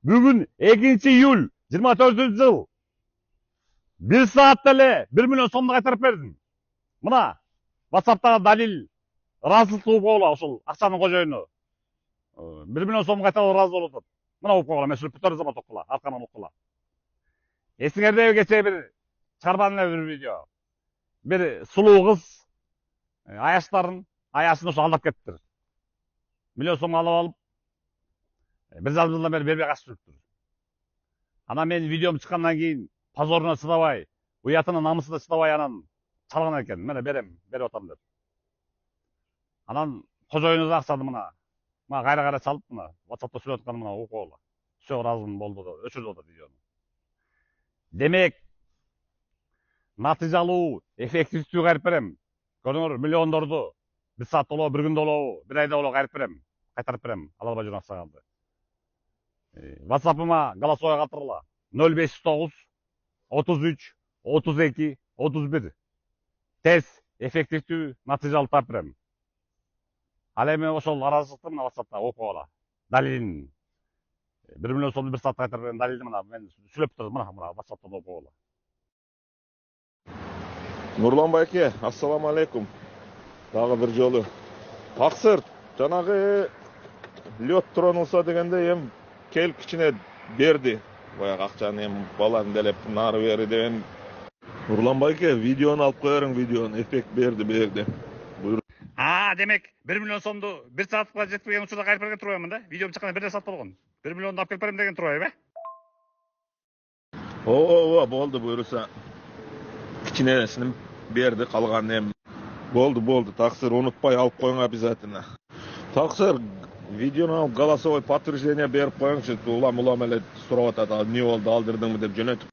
Бүгін 2 июль 24 жыл. 1 саатта эле 1 миллион сомду кайтарып бердим. Мына WhatsApp'тагы далил ыраазычылык угуп койгула ушул акчанын кожоюну. 1 миллион сом кайтарып ыраазы болуп атат. Мына угуп койгула, мен сүрөттөрдү замат окула, аркаман окула. Эсиңердеби кечээ бир чыгарбадым эле бир видео. Бир сулуу кыз аяшын ошо алдап кетиптир. Миллион сом алып алып, 1,5 жылдан бери бербей качып жүрүптүр. Анан мен видеом чыккандан кийин позоруна чыдабай, уятына намысына чыдабай анан чалган экен. Мына берип атам деп. Анан кожоюну да акчаны мына кайра чалып мына WhatsApp'та сүйлөп атканым мына угуп койгула. Все ыраазымын болду да өчүрүп атат видеону. Демек, натыйжалуу, эффективдүү кайрып берем. Көрүңөр, миллиондорду 1 саатта болобу, 1 күндө болобу, 1 айда болобу кайрып берем. Кайтарып берем. Ала албай жүргөн акчаңарды. WhatsApp'ыма голосовой калтыргыла. 059 33 32 31. Тез, эффективдүү, натыйжалуу таап берем. Ал эми ошол ыраазычылыкты мына WhatsApp'та окуп койгула. Далилин 1 миллион сомду 1 саатта кайтарып берген далилди мына мен сүйлөп турдум, мына WhatsApp'тан окуп койгула. Нурлан байке, ассаламу алейкум. Дагы бир жолу. Таксыр, жанагы лёт тронулса дегенде эм келип кичине берди. Баягы акчаны эм баланы делеп нары бери деген. Нурлан байке, видеону алып коеруң, видеону эффект берди. Буйрук. Демек 1 миллион сомду 1 саатка жетпеген учурда кайрып берген турбаймын да. Видеом чыкканда 1 саат болгон. 1 миллионду алып келип берем деген турбайбы? Ооба, болду буйруса. Кичинесин берди, калганын эм болду. Таксыр, унутпай алып коюң обязательно. Таксыр, видеону алып голосовой подтверждение берип коюңчу. Улам эле сурап атат, эмне болду, алдырдыңбы деп жөнөтүп.